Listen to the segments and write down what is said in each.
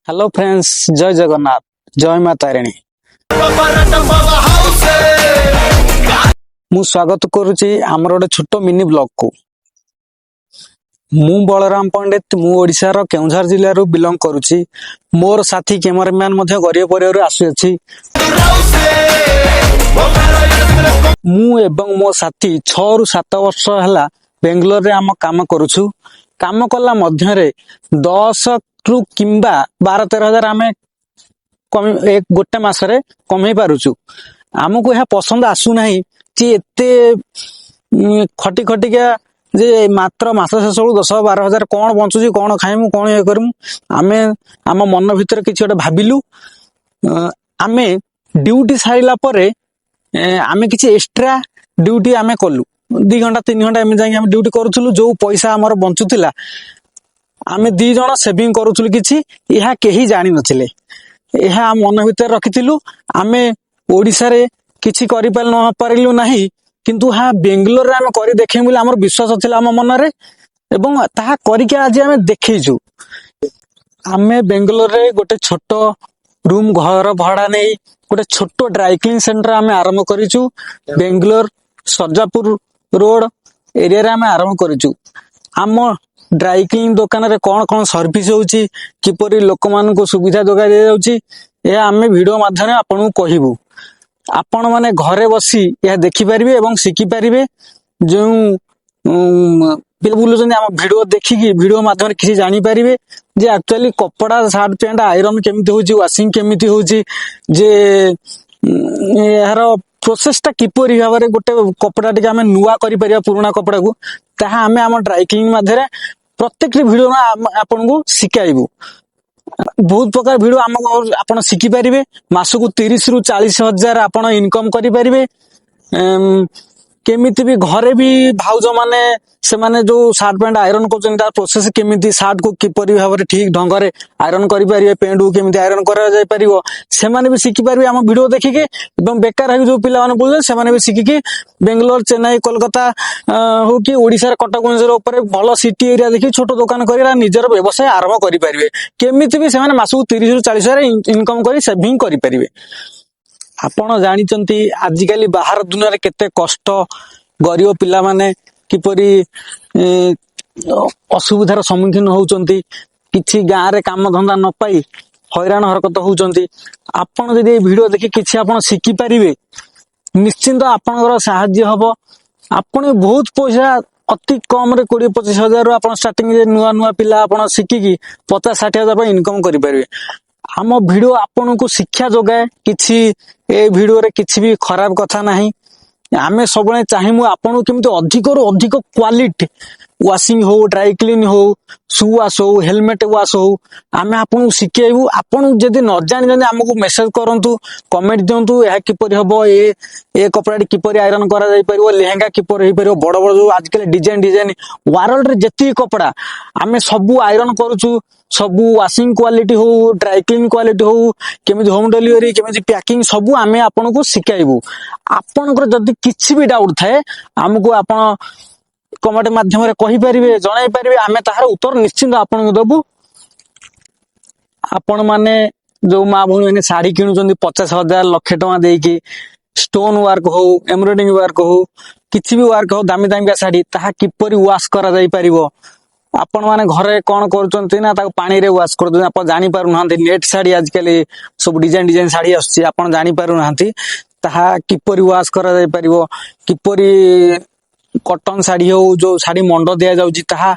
Hello friends, जय जगन्नाथ, जय मां तारिणी। मु स्वागत करुची आमर गोटे छोट मिनी ब्लॉग को। मु बलराम पंडित, मु ओडिशा रो केउझर जिल्ला रो बिलोंग करुची। मोर साथी कैमरामैन मध्ये गरीब परिवार आसुछि। मु एवं मो साथी 6 रु 7 वर्ष हला बेंगलोर रे आम काम करूछु। काम कला मध्यरे 10 रु किंबा 12-13 हजार आमे एक गोटे मासरे कमई पारुछु। आमको यह पसंद आसु नहीं कि एते खटी खटी के जे मात्र मास शेष 10-12 हजार कौन बंचुची, कौन खाइमु, कौन ये करमु। आमे आम मन भितर किछि गोटे भाबिलु। आमे ड्यूटी साइला परे आमे किछि एक्स्ट्रा ड्यूटी आमे कलु। 2 घंटा 3 घंटा एमे जाई आमे ड्यूटी करूथुलु। जो पैसा हमर बंचुतिला आमे 2 जण सेविंग करूथुलु। किछि यह केही जानि नथिले। यह मन भितर रखिथिलु। आमे ओडिसा रे किछि करि पारिलु नाही, किंतु हा बेंगलोर रे आमे करि देखे बोली हमर विश्वास थिला हम मन रे, एवं ताहा करि के आज आमे देखैछु। आमे बेंगलोर रे गोटे छोट रूम घर भड़ा नहीं गोटे छोट ड्राई क्लीन सेंटर आमे आरंभ करिछु। बेंगलोर सरजापुर रोड एरिया रे आमे आरंभ करिछु। आम ड्राई क्लीन दुकान रे कौन कौन सर्विस होउची, किपरि लोक मान को सुविधा जोगा दे जाउची, यह आमे वीडियो माध्यम आपन को कहिबु। आपण माने घरे बसी यह देखि परिबे एवं सिखि परिबे। जो पिला बुलुचंदी आम वीडियो देखिकी वीडियो माध्यम किसी जानि परिबे जे एक्चुअली कपड़ा शर्ट पैंट आयरन केमिति होउची, वाशिंग केमिति होउची, जे यार प्रोसेस टा किपरि भाबरे गोटे कपड़ा टिके आमे नुवा करि परिया पुराना कपड़ा को, ताहा आमे आम ड्राई क्लीन माध्यम प्रत्येक वीडियो आपन को सिखाइबु। बहुत प्रकार वीडियो आपन शिखि परिबे। मासकु 30 रु 40 हजार आपन इनकम करि परिबे। केमिति भी घरे भी भाउज माने से माने जो शर्ट पैंट आयरन करछन ता प्रोसेस केमिति, शर्ट को किपरि भाबरे ठीक ढंग रे आयरन करि परिबे, पैंट को केमिति आयरन करा जाय परिबो, से माने भी शिखि परिबे हम वीडियो देखि के। एवं बेकार है जो पिला माने बोल से माने भी शिखि के बेंगलोर, चेन्नई, कोलकाता हो कि ओडिसा रे कटक भुवनेश्वर ऊपर भलो सिटी एरिया देखि छोट दुकान करिरा निजर व्यवसाय आरंभ करि परिबे। केमिति भी से माने मासकु 30 रु 40 हजार इनकम करि सेविंग करि परिबे। आपण जानिचंती आजिकली बाहर दुनिया रे केते कष्ट, गरीब पिला माने किपरि असुविधार सम्मुखीन होउचंती, किछि गां रे काम धंदा न पाई हैरान हरकत होउचंती। आपण जदि वीडियो देखि किछि आपण शिखि परिबे, निश्चिंत आपनकर सहाय्य हबो। आपण बहुत पैसा अति कम रे 20-25 हजार आपण स्टार्टिंग रे नुआ नुआ पिला आपण शिखिकी 50-60 हजार इनकम करि परिबे। हम वीडियो आपन को शिक्षा जोगाए, किछि ए वीडियो रे किछि भी खराब कथा नाही। आमे सबले चाहिमु आपन केमिति अधिक रु अधिक क्वालिटी वाशिंग हो, ड्राई क्लीन हो, शू वाश हो, हेलमेट वाश हो, आमे आपन शिखेबु। आपन जदि न जानि जदि हमकु मेसेज करंतु, कमेंट दियंतु एहा किपरि हबो, ए कपड़ाटी किपरि आयरन करा जाय परिबो, लेहेंगा किपरि होई परिबो, बड़ बड़ जो आजकल डिजाइन वर्ल्ड रे जति कपड़ा आमे सबु आयरन करूछु। सबु वाशिंग क्वालिटी हो, ड्राई क्लीन क्वालिटी हो, केमिति होम डिलीवरी, केमिति पैकिंग सबु आमे आपन को सिखाइबु। आपनकर जदि किछि भी डाउट थाए हमकु आपन कमेंट माध्यम रे कहि परिबे, जणाई परिबे, आमे ताहार उत्तर निश्चित आपन को देबु। आपण माने जो मां भूमि माने साड़ी किनुचंदी 50 हजार लाख टका देकी, स्टोन वर्क हो, एम्ब्रॉयडरिंग वर्क हो, किछि भी वर्क हो, दामी दामी साड़ी ताहा किपरि वाश करा जाय परिबो। आपण माने घरे कोन करचंती ना ताको पानी रे वाश कर दो। आपण जानि पारु नांती नेट साड़ी आजकल सब डिजाइन साड़ी आछि, आपण जानि पारु नांती ताहा किपरि वाश करा जाय परिबो। किपरि कॉटन साड़ी हो, जो साड़ी मंडो दिया जाउची ताहा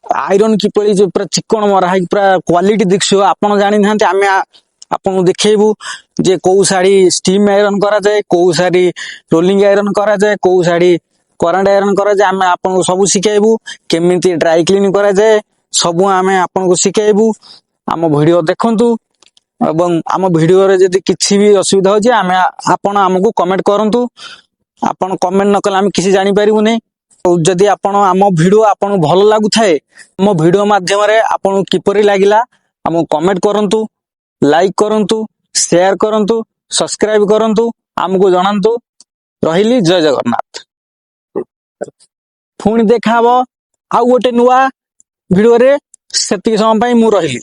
आयरन किपरि जे पूरा चिकन मरा है, पूरा क्वालिटी देखियो आपण जानि नांती। आमे आपन देखेबु जे को साड़ी स्टीम आयरन करा जाय, को साड़ी रोलिंग आयरन करा जाय, को साड़ी करंट आयरन करा जाय। आमे आपन को सब सिखाइबु। केमिति ड्राई क्लीन करा जाय सब आमे आपन को सिखाइबु। आम वीडियो देखंतु एवं आम वीडियो रे जदि किछि भी असुविधा हो जे आमे आपन हमकु कमेंट करंतु। आपन कमेंट न कले आमे किछि जानि परिबु नै। जदि आपण आम वीडियो आपन भलो लागु थाए, आम वीडियो माध्यम रे आपन किपरि लागिला हम कमेंट करंतु, लाइक करंतु, शेयर करंतु, सब्सक्राइब करंतु, हमकु जणांतु। रहिली, जय जगन्नाथ। पुणी देखा हबो आउ गोटे नुआ वीडियो रे। सेति समय पई मु रहिली।